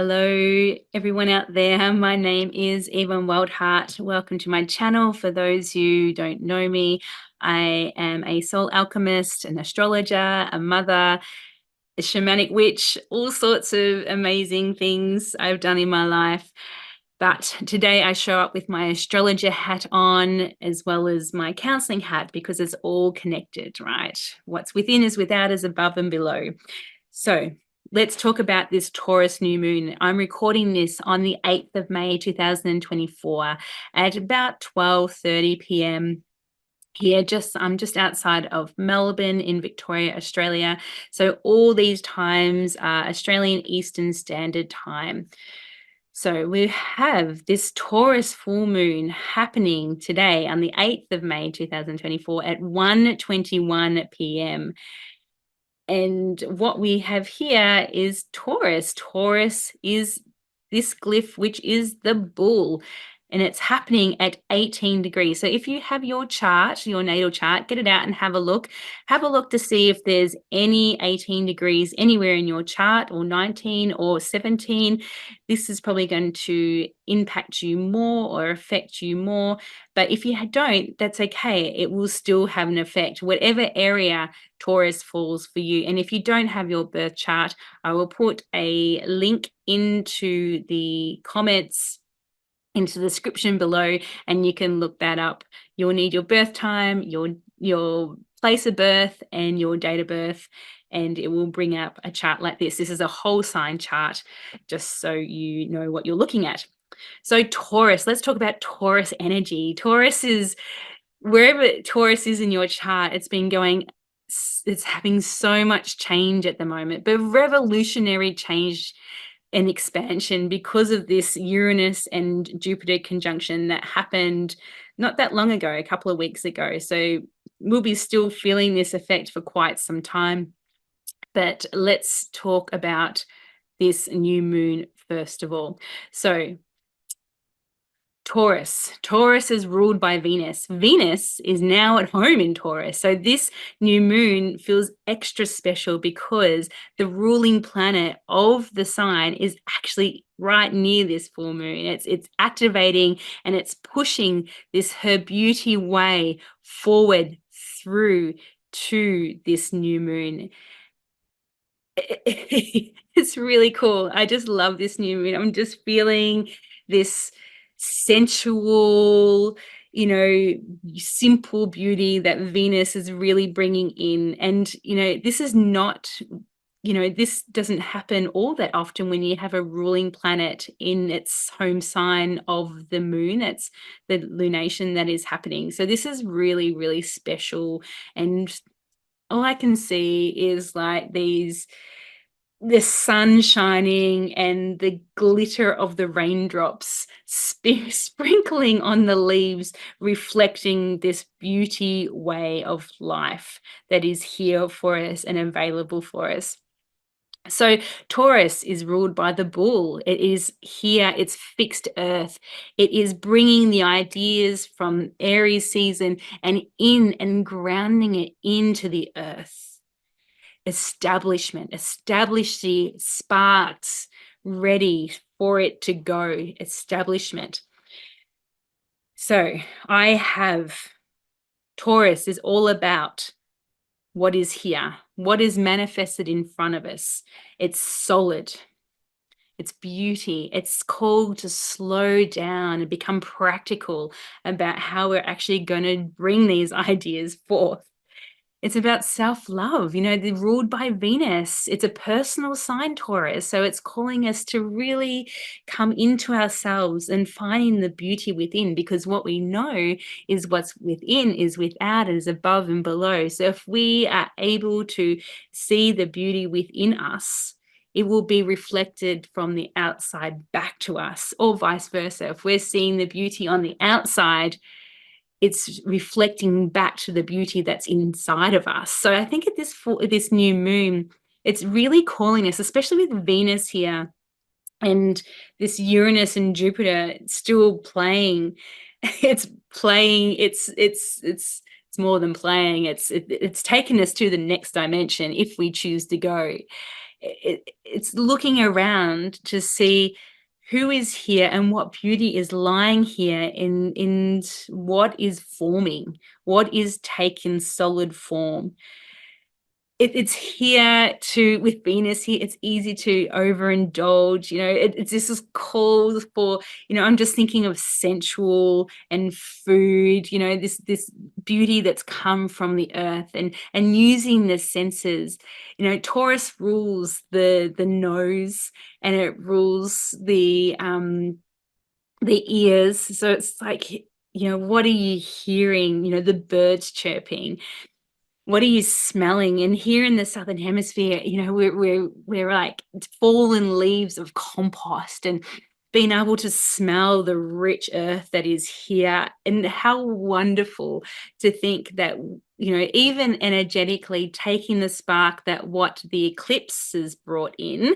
Hello, everyone out there. My name is Yvonne Wildheart. Welcome to my channel. For those who don't know me, I am a soul alchemist, an astrologer, a mother, a shamanic witch, all sorts of amazing things I've done in my life. But today I show up with my astrologer hat on, as well as my counseling hat, because it's all connected, right? What's within is without, is above and below. So let's talk about this Taurus new moon. I'm recording this on the 8th of May 2024 at about 12:30 p.m. here. I'm just outside of Melbourne in Victoria, Australia. So all these times are Australian Eastern Standard Time. So we have this Taurus full moon happening today on the 8th of May 2024 at 1:21 p.m. And what we have here is Taurus. Taurus is this glyph, which is the bull, and it's happening at 18 degrees. So if you have your chart, your natal chart, get it out and have a look. Have a look to see if there's any 18 degrees anywhere in your chart, or 19 or 17. This is probably going to impact you more or affect you more. But if you don't, that's okay. It will still have an effect, whatever area Taurus falls for you. And if you don't have your birth chart, I will put a link into the comments, into the description below, and you can look that up. You'll need your birth time, your place of birth, and your date of birth, and it will bring up a chart like this. This is a whole sign chart, just so you know what you're looking at. So Taurus, let's talk about Taurus energy. Taurus is, wherever Taurus is in your chart, it's having so much change at the moment, but revolutionary change and expansion because of this Uranus and Jupiter conjunction that happened not that long ago, a couple of weeks ago. So we'll be still feeling this effect for quite some time. But let's talk about this new moon first of all. So Taurus is ruled by Venus. Venus is now at home in Taurus. So this new moon feels extra special because the ruling planet of the sign is actually right near this full moon. It's activating and it's pushing her beauty way forward through to this new moon. It's really cool. I just love this new moon. I'm just feeling this sensual, simple beauty that Venus is really bringing in. And, this is not, this doesn't happen all that often when you have a ruling planet in its home sign of the moon. It's the lunation that is happening. So this is really, really special. And all I can see is like the sun shining and the glitter of the raindrops sprinkling on the leaves, reflecting this beauty way of life that is here for us and available for us. So Taurus is ruled by the bull. It is here, it's fixed earth. It is bringing the ideas from Aries season and grounding it into the earth. Establishment, establish the sparks, ready for it to go, establishment. So I have Taurus is all about what is here, what is manifested in front of us. It's solid, it's beauty. It's called to slow down and become practical about how we're actually going to bring these ideas forth. It's about self-love, they're ruled by Venus. It's a personal sign, Taurus. So it's calling us to really come into ourselves and finding the beauty within, because what we know is what's within is without, is above and below. So if we are able to see the beauty within us, it will be reflected from the outside back to us, or vice versa. If we're seeing the beauty on the outside, it's reflecting back to the beauty that's inside of us. So I think at this new moon, it's really calling us, especially with Venus here and this Uranus and Jupiter still playing. It's playing. It's more than playing. It's taken us to the next dimension if we choose to go. it's looking around to see who is here and what beauty is lying here in what is forming, what is taking solid form. It's here to, with Venus here, it's easy to overindulge, it's this is calls for, I'm just thinking of sensual and food, this beauty that's come from the earth and using the senses. Taurus rules the nose, and it rules the ears. So it's like, what are you hearing? The birds chirping. What are you smelling? And here in the Southern Hemisphere, we're like fallen leaves of compost, and being able to smell the rich earth that is here. And how wonderful to think that, even energetically taking the spark that what the eclipses brought in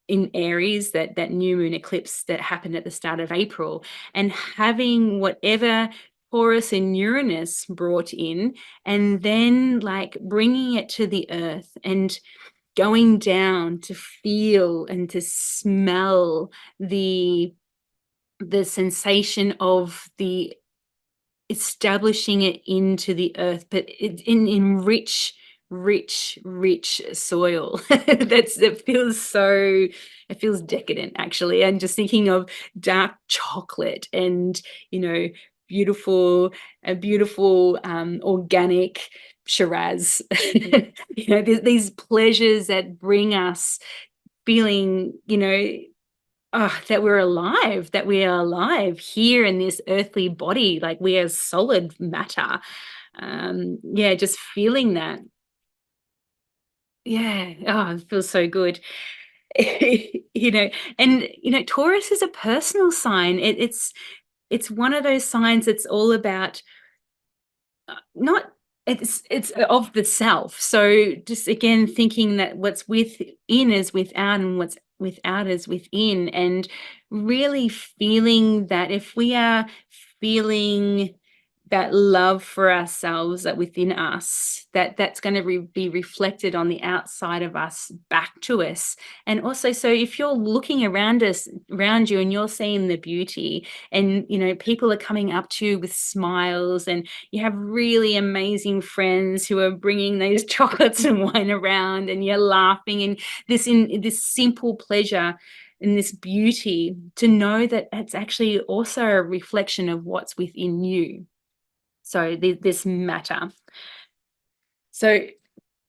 Aries, that new moon eclipse that happened at the start of April, and having whatever Taurus and Uranus brought in, and then like bringing it to the earth and going down to feel and to smell the sensation of the establishing it into the earth, but in rich soil. It feels decadent, actually. And just thinking of dark chocolate and, beautiful organic Shiraz. These pleasures that bring us feeling, that we are alive here in this earthly body, like we are solid matter. Just feeling that. Yeah. Oh, it feels so good. And Taurus is a personal sign. It's one of those signs that's all about not it's of the self. So just again thinking that what's within is without, and what's without is within, and really feeling that if we are feeling that love for ourselves that within us, that's going to be reflected on the outside of us back to us. And also, so if you're looking around you, and you're seeing the beauty, and people are coming up to you with smiles, and you have really amazing friends who are bringing those chocolates and wine around, and you're laughing, and in this simple pleasure and this beauty, to know that it's actually also a reflection of what's within you. So this matter. So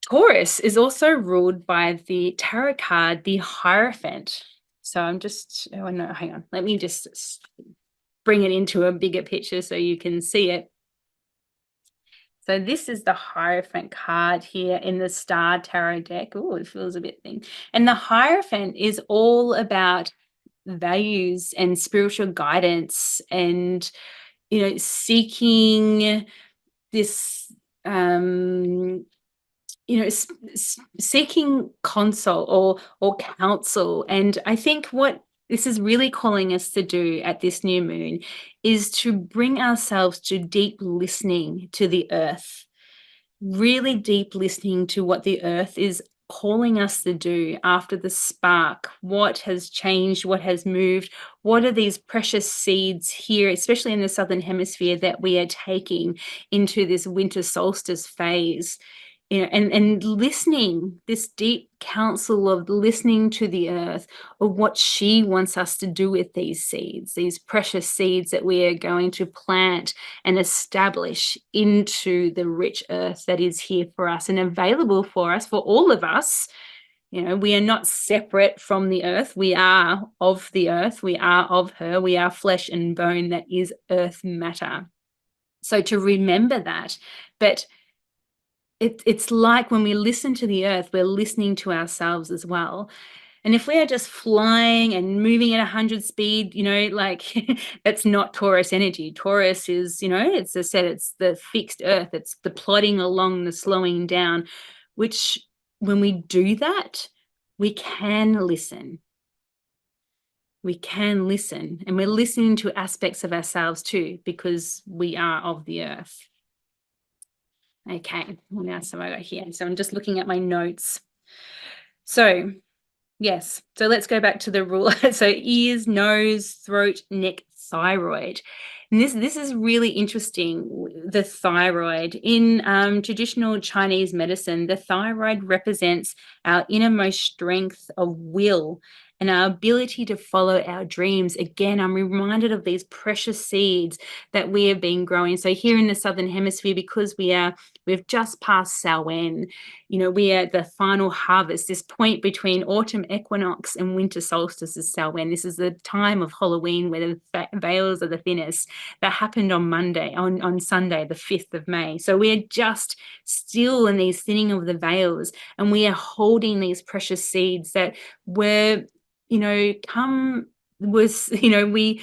Taurus is also ruled by the tarot card, the Hierophant. So I'm just, oh no, hang on. Let me just bring it into a bigger picture so you can see it. So this is the Hierophant card here in the Star Tarot deck. Oh, it feels a bit thin. And the Hierophant is all about values and spiritual guidance, and seeking this seeking console or counsel. And I think what this is really calling us to do at this new moon is to bring ourselves to deep listening to the earth, really deep listening to what the earth is calling us to do after the spark. What has changed? What has moved? What are these precious seeds here, especially in the Southern Hemisphere, that we are taking into this winter solstice phase? And listening, this deep counsel of listening to the earth, of what she wants us to do with these seeds, these precious seeds that we are going to plant and establish into the rich earth that is here for us and available for us, for all of us. We are not separate from the earth. We are of the earth. We are of her. We are flesh and bone that is earth matter. So to remember that, but it's like when we listen to the earth, we're listening to ourselves as well. And if we are just flying and moving at 100 speed, like that's not Taurus energy. Taurus is, it's, as I said, it's the fixed earth. It's the plodding along, the slowing down, which when we do that, we can listen. We can listen, and we're listening to aspects of ourselves too, because we are of the earth. Okay, now so I got here. So I'm just looking at my notes. So yes. So let's go back to the rule. So ears, nose, throat, neck, thyroid. And this is really interesting. The thyroid in traditional Chinese medicine, the thyroid represents our innermost strength of will and our ability to follow our dreams. Again, I'm reminded of these precious seeds that we have been growing. So here in the southern hemisphere, because we've just passed Samhain, we are at the final harvest, this point between autumn equinox and winter solstice is Samhain. This is the time of Halloween where the veils are the thinnest. That happened on Sunday, the 5th of May. So we are just still in these thinning of the veils, and we are holding these precious seeds that were, come was we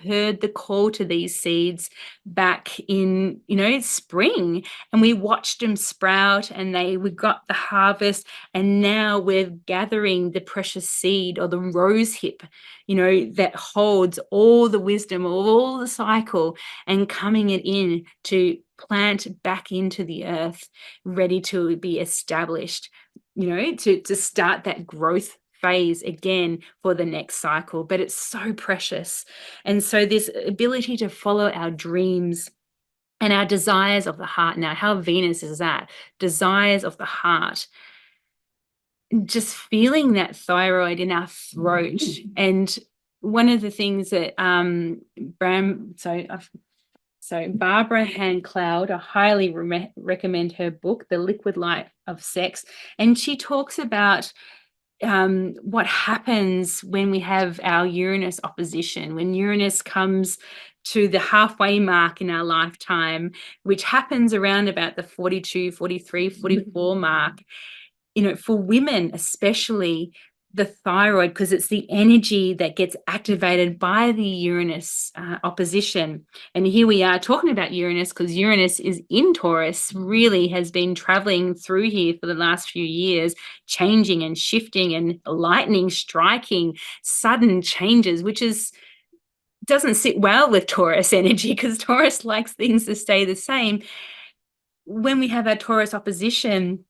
heard the call to these seeds back in spring, and we watched them sprout, and we got the harvest, and now we're gathering the precious seed, or the rose hip, that holds all the wisdom of all the cycle, and coming it in to plant back into the earth, ready to be established, to start that growth phase again for the next cycle. But it's so precious. And so this ability to follow our dreams and our desires of the heart. Now, how Venus is that? Desires of the heart. Just feeling that thyroid in our throat. And one of the things that Barbara Hand Cloud, I highly recommend her book, The Liquid Light of Sex. And she talks about what happens when we have our Uranus opposition, when Uranus comes to the halfway mark in our lifetime, which happens around about the 42, 43, 44 mark. For women especially, the thyroid, because it's the energy that gets activated by the Uranus opposition. And here we are talking about Uranus, because Uranus is in Taurus, really has been traveling through here for the last few years, changing and shifting and lightning striking, sudden changes, which doesn't sit well with Taurus energy, because Taurus likes things to stay the same. When we have our Taurus opposition,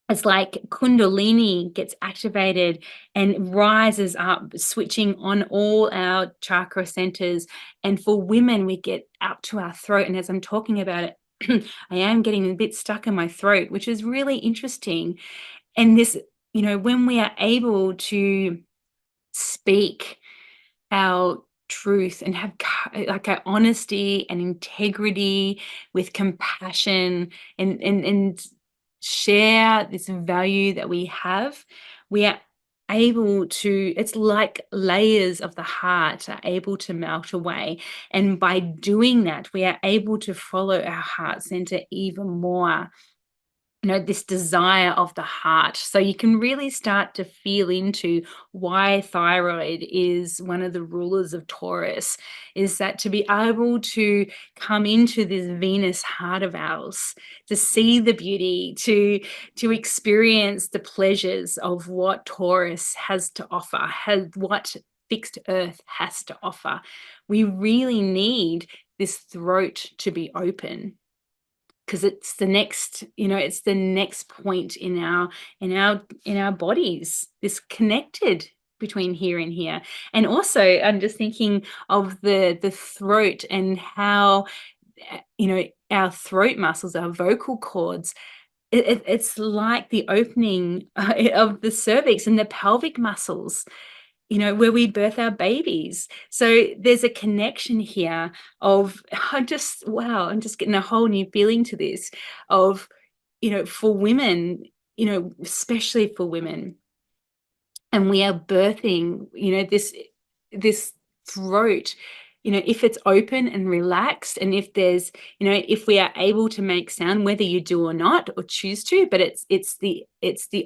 it's like Kundalini gets activated and rises up, switching on all our chakra centers. And for women, we get up to our throat. And as I'm talking about it, I am getting a bit stuck in my throat, which is really interesting. And this, when we are able to speak our truth and have like our honesty and integrity with compassion, and share this value that we have, we are able to, it's like layers of the heart are able to melt away. And by doing that, we are able to follow our heart center even more, this desire of the heart. So you can really start to feel into why thyroid is one of the rulers of Taurus, is that to be able to come into this Venus heart of ours, to see the beauty, to experience the pleasures of what Taurus has to offer, what fixed earth has to offer. We really need this throat to be open, because it's the next point in our bodies, this connected between here and here. And also I'm just thinking of the throat, and how our throat muscles, our vocal cords, it's like the opening of the cervix and the pelvic muscles, where we birth our babies. So there's a connection here of, I'm just getting a whole new feeling to this, of, for women, especially for women, and we are birthing, this throat, if it's open and relaxed, and if there's, if we are able to make sound, whether you do or not, or choose to, but it's the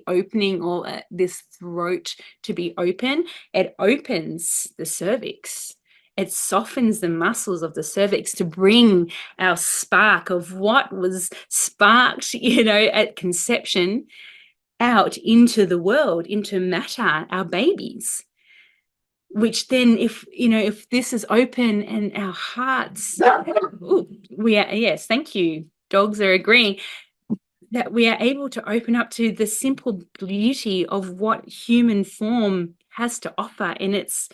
opening, or this throat to be open, it opens the cervix. It softens the muscles of the cervix to bring our spark of what was sparked, at conception, out into the world, into matter, our babies. Which then, if this is open and our hearts, yes, thank you. Dogs are agreeing. that we are able to open up to the simple beauty of what human form has to offer in its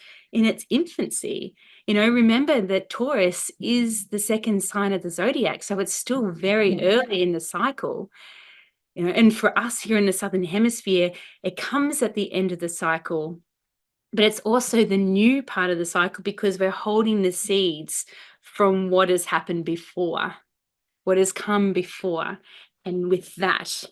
infancy. Remember that Taurus is the second sign of the zodiac, so it's still very early in the cycle. And for us here in the Southern Hemisphere, it comes at the end of the cycle, but it's also the new part of the cycle because we're holding the seeds from what has happened before, what has come before. And with that,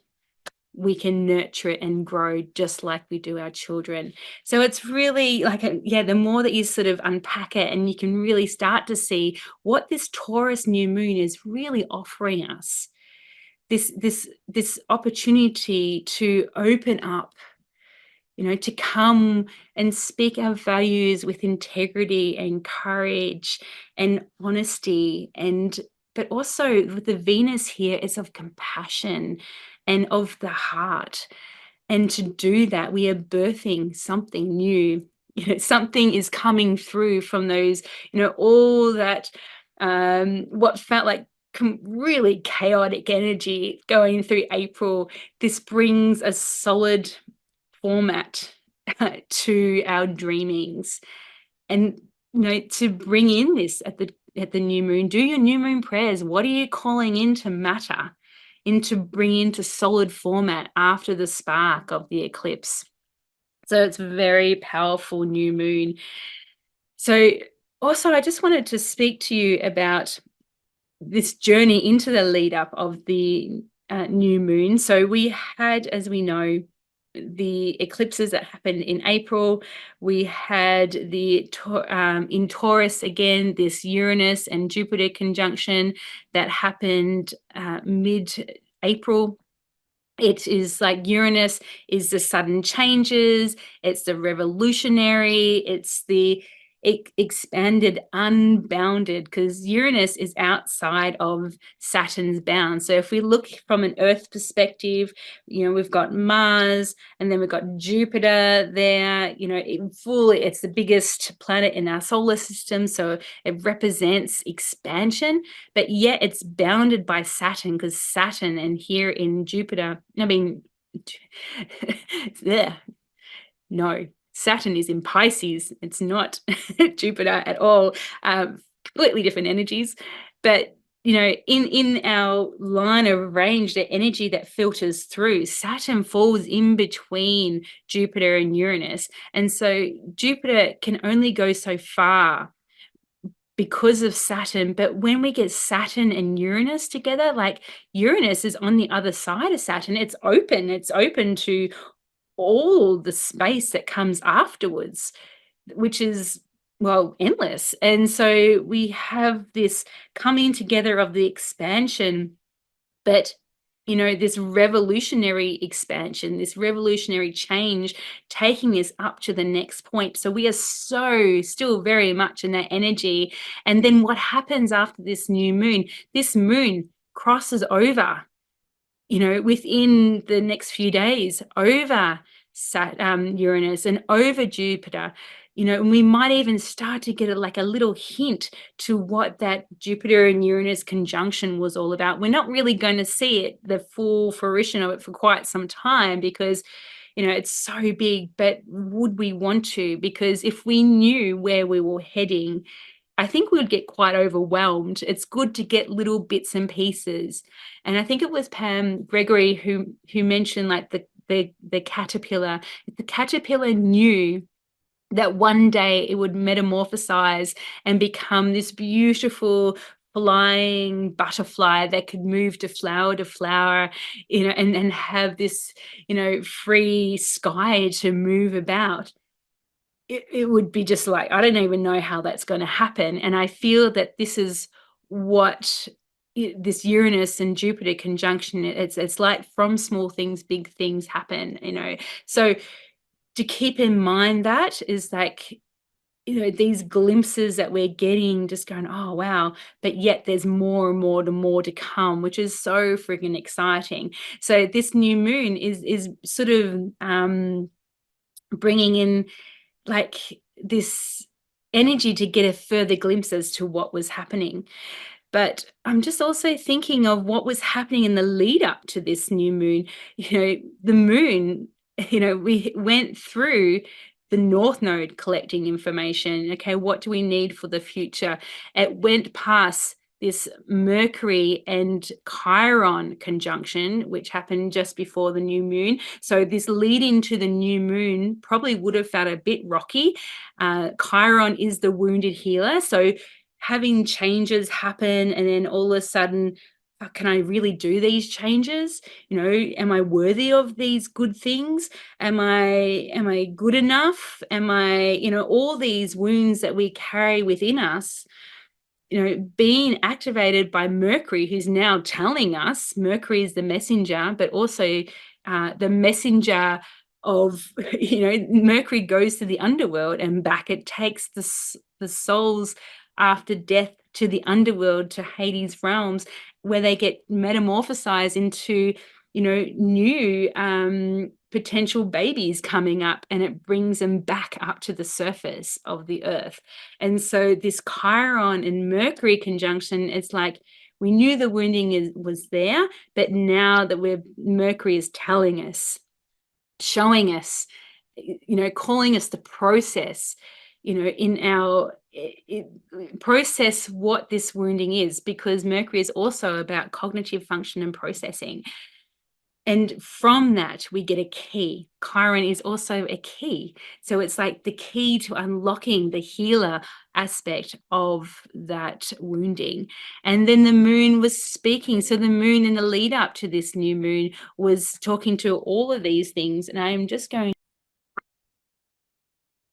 we can nurture it and grow just like we do our children. So it's really like, the more that you sort of unpack it, and you can really start to see what this Taurus new moon is really offering us, this opportunity to open up, to come and speak our values with integrity and courage and honesty. But also with the Venus here is of compassion and of the heart. And to do that, we are birthing something new. Something is coming through from those, all that, what felt like really chaotic energy going through April. This brings a solid format to our dreamings. And to bring in this at the new moon, do your new moon prayers. What are you calling into matter, into bring into solid format after the spark of the eclipse? So it's a very powerful new moon. So also, I just wanted to speak to you about this journey into the lead up of the new moon. So we had, as we know, the eclipses that happened in April. We had in Taurus again, this Uranus and Jupiter conjunction that happened mid-April. It is like Uranus is the sudden changes, it's the revolutionary, it's the expanded, unbounded, because Uranus is outside of Saturn's bounds. So if we look from an Earth perspective, we've got Mars, and then we've got Jupiter there. It's the biggest planet in our solar system, so it represents expansion, but yet it's bounded by Saturn, because Saturn, and here in Jupiter, yeah, no, Saturn is in Pisces. It's not Jupiter at all. Completely different energies. But, in our line of range, the energy that filters through, Saturn falls in between Jupiter and Uranus. And so Jupiter can only go so far because of Saturn. But when we get Saturn and Uranus together, like Uranus is on the other side of Saturn, it's open to all the space that comes afterwards, which is, well, endless. And so we have this coming together of the expansion, but this revolutionary expansion, this revolutionary change, taking us up to the next point. So we are so still very much in that energy. And then what happens after this new moon? This moon crosses over, within the next few days, over Uranus and over Jupiter, and we might even start to get a little hint to what that Jupiter and Uranus conjunction was all about. We're not really going to see it, the full fruition of it, for quite some time, because it's so big. But would we want to? Because if we knew where we were heading, I think we would get quite overwhelmed. It's good to get little bits and pieces. And I think it was Pam Gregory who mentioned, like, the caterpillar. If the caterpillar knew that one day it would metamorphosize and become this beautiful flying butterfly that could move to flower, and have this, free sky to move about, it would be just like, I don't even know how that's going to happen. And I feel that this is what this Uranus and Jupiter conjunction, it's like, from small things, big things happen, So to keep in mind, that is like, these glimpses that we're getting, just going, oh, wow. But yet there's more and more to come, which is so freaking exciting. So this new moon is sort of bringing in, like, this energy to get a further glimpse as to what was happening. But I'm just also thinking of what was happening in the lead up to this new moon. The moon, we went through the North Node collecting information. Okay, what do we need for the future? It went past this Mercury and Chiron conjunction, which happened just before the new moon. So this lead into the new moon probably would have felt a bit rocky. Chiron is the wounded healer. So having changes happen and then all of a sudden, can I really do these changes? Am I worthy of these good things? Am I good enough? Am I, all these wounds that we carry within us, being activated by Mercury, who's now telling us Mercury is the messenger, but also the messenger of, Mercury goes to the underworld and back. It takes the souls after death to the underworld, to Hades realms, where they get metamorphosized into, new potential babies coming up, and it brings them back up to the surface of the earth. And so this Chiron and Mercury conjunction, it's like we knew the wounding was there, but now that Mercury is telling us, showing us, calling us to process, in our process what this wounding is, because Mercury is also about cognitive function and processing. And from that, we get a key. Chiron is also a key. So it's like the key to unlocking the healer aspect of that wounding. And then the moon was speaking. So the moon in the lead up to this new moon was talking to all of these things. And I am just going.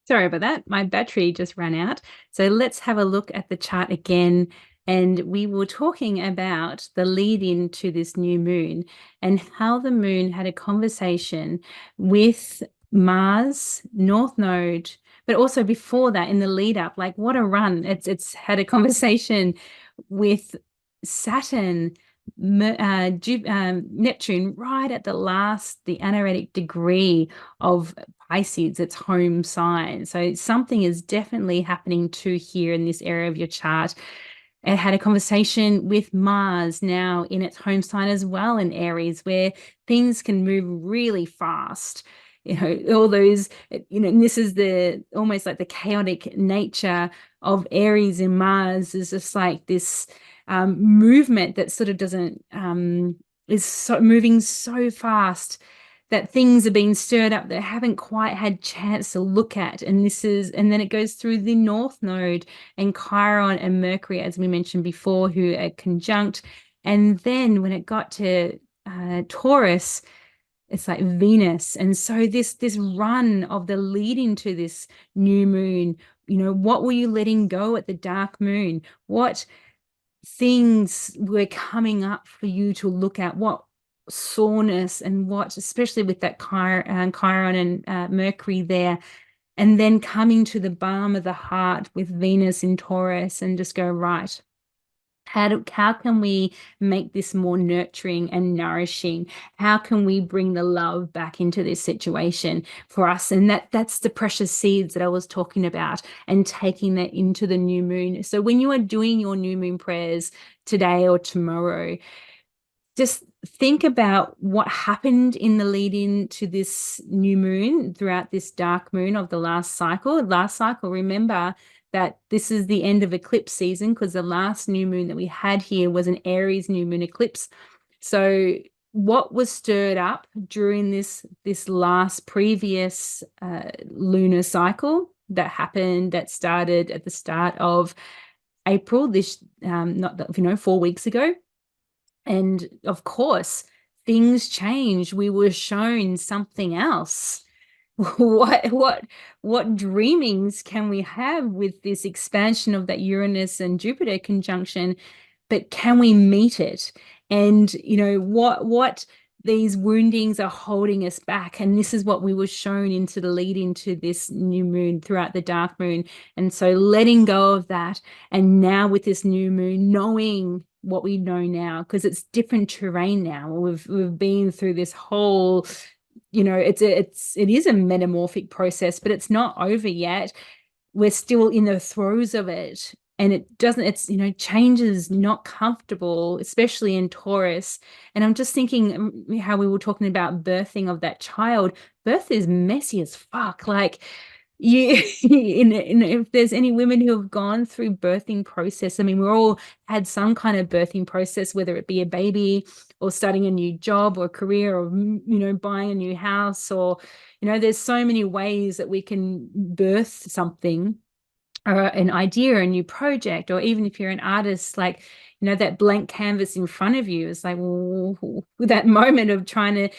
Sorry about that. My battery just ran out. So let's have a look at the chart again. And we were talking about the lead in to this new moon and how the moon had a conversation with Mars, North Node, but also before that in the lead up, like what a run. It's had a conversation with Saturn, Neptune, right at the anaretic degree of Pisces, its home sign. So something is definitely happening too here in this area of your chart. It had a conversation with Mars now in its home sign as well in Aries, where things can move really fast. All those, and this is almost like the chaotic nature of Aries and Mars is just like this movement that sort of doesn't, is moving so fast that things are being stirred up that haven't quite had chance to look at. And then it goes through the North Node and Chiron and Mercury, as we mentioned before, who are conjunct. And then when it got to Taurus, it's like Venus. And so this run of the lead into this new moon, what were you letting go at the dark moon? What things were coming up for you to look at? What soreness, and what, especially with that Chiron and Mercury there, and then coming to the balm of the heart with Venus in Taurus, and just go, right, how can we make this more nurturing and nourishing? How can we bring the love back into this situation for us? And that's the precious seeds that I was talking about, and taking that into the new moon. So when you are doing your new moon prayers today or tomorrow, just think about what happened in the lead in to this new moon throughout this dark moon of the last cycle. Remember that this is the end of eclipse season, because the last new moon that we had here was an Aries new moon eclipse. So what was stirred up during this last previous lunar cycle that started at the start of April, 4 weeks ago. And of course, things change. We were shown something else. What dreamings can we have with this expansion of that Uranus and Jupiter conjunction? But can we meet it? And what these woundings are holding us back. And this is what we were shown into the lead into this new moon throughout the dark moon. And so letting go of that, and now with this new moon, knowing what we know now, because it's different terrain now. We've been through this whole, it is a metamorphic process, but it's not over yet. We're still in the throes of it. and it doesn't, it's, change is not comfortable, especially in Taurus. And I'm just thinking how we were talking about birthing of that child. Birth is messy as fuck. Like, you if there's any women who have gone through birthing process, I mean, we're all had some kind of birthing process, whether it be a baby or starting a new job or career, or buying a new house, or there's so many ways that we can birth something, or an idea, a new project, or even if you're an artist, like, that blank canvas in front of you is like, that moment of trying to,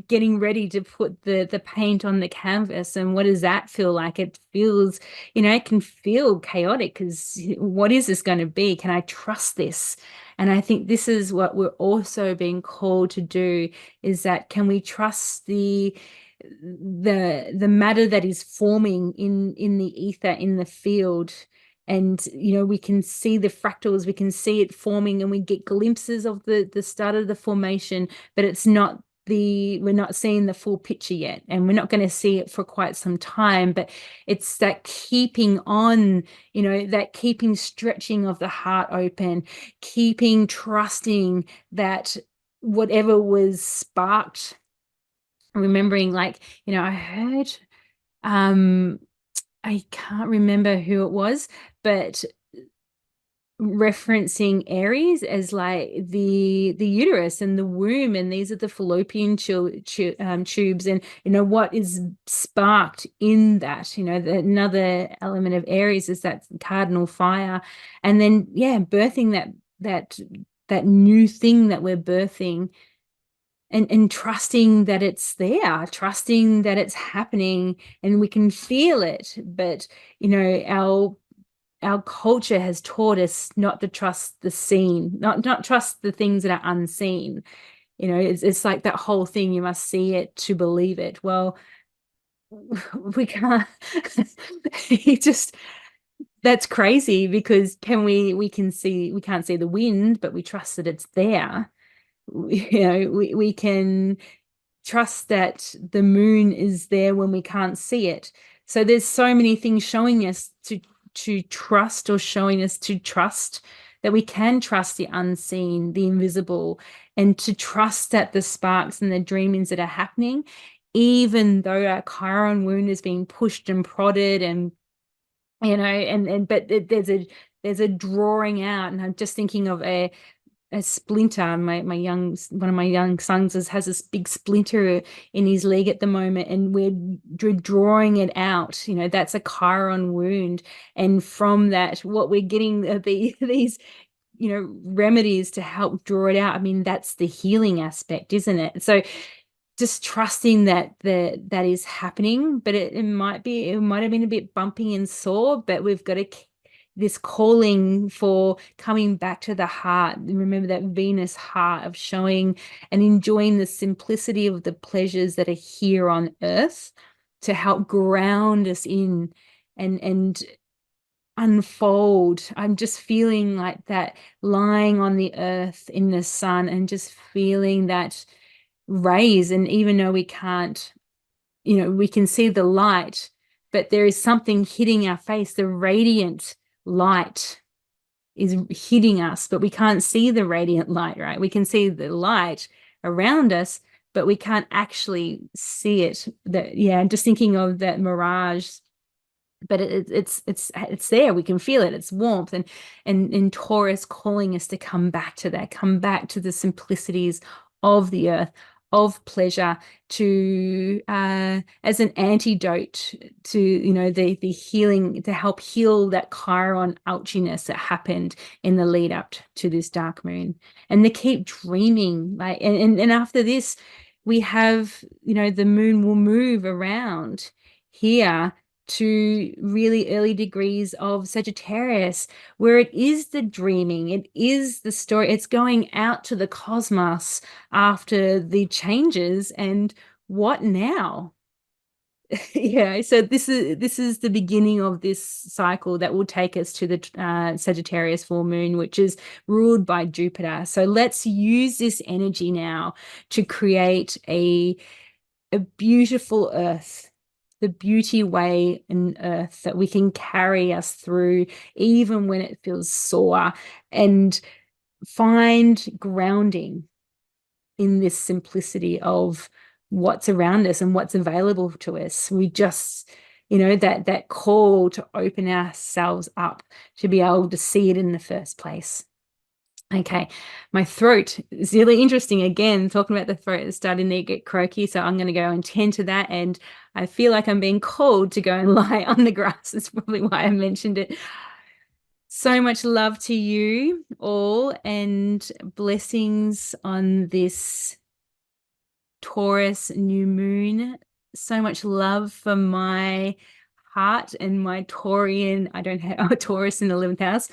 getting ready to put the paint on the canvas. And what does that feel like? It feels, it can feel chaotic, because what is this going to be? Can I trust this? And I think this is what we're also being called to do, is that, can we trust the matter that is forming in the ether, in the field? And we can see the fractals, we can see it forming, and we get glimpses of the start of the formation, but it's not we're not seeing the full picture yet, and we're not going to see it for quite some time. But it's that keeping on, that keeping stretching of the heart open, keeping trusting that whatever was sparked, remembering, like, I heard, I can't remember who it was, but referencing Aries as like the uterus and the womb, and these are the fallopian tubes, and what is sparked in that. Another element of Aries is that cardinal fire, and then birthing that new thing that we're birthing, and trusting that it's there, trusting that it's happening, and we can feel it. But our culture has taught us not to trust the seen, not trust the things that are unseen. It's like that whole thing, you must see it to believe it. Well, we can't. That's crazy, because we can't see the wind, but we trust that it's there. We can trust that the moon is there when we can't see it. So there's so many things showing us to trust, or showing us to trust that we can trust the unseen, the invisible, and to trust that the sparks and the dreamings that are happening, even though our Chiron wound is being pushed and prodded, and but there's a drawing out. And I'm just thinking of a splinter. One of my young sons has this big splinter in his leg at the moment, and we're drawing it out. That's a Chiron wound, and from that, what we're getting are these remedies to help draw it out. I mean, that's the healing aspect, isn't it? So just trusting that that is happening. But it might have been a bit bumpy and sore, but we've got this calling for coming back to the heart. Remember that Venus heart of showing and enjoying the simplicity of the pleasures that are here on earth, to help ground us in and unfold. I'm just feeling like that, lying on the earth in the sun, and just feeling that rays. And even though we can't, we can see the light, but there is something hitting our face. The radiant light is hitting us, but we can't see the radiant light, right? We can see the light around us, but we can't actually see it. I'm just thinking of that mirage, but it's there. We can feel it. It's warmth, and Taurus calling us to come back to that, come back to the simplicities of the earth, of pleasure, to as an antidote to the healing, to help heal that Chiron ouchiness that happened in the lead up to this dark moon. And to keep dreaming, like, and after this, we have, the moon will move around here to really early degrees of Sagittarius, where it is the dreaming, it is the story, it's going out to the cosmos after the changes. And what now? So this is the beginning of this cycle that will take us to the Sagittarius full moon, which is ruled by Jupiter. So let's use this energy now to create a beautiful earth the beauty way in earth, that we can carry us through even when it feels sore, and find grounding in this simplicity of what's around us and what's available to us. We just, that call to open ourselves up to be able to see it in the first place. Okay, my throat is really interesting. Again, talking about the throat is starting to get croaky, so I'm going to go and tend to that. And I feel like I'm being called to go and lie on the grass. That's probably why I mentioned it. So much love to you all, and blessings on this Taurus new moon. So much love for my heart and my Taurian. I don't have a Taurus in the 11th house,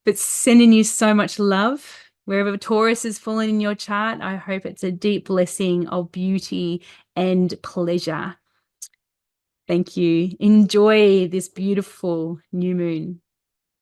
but sending you so much love. Wherever Taurus is falling in your chart, I hope it's a deep blessing of beauty and pleasure. Thank you. Enjoy this beautiful new moon.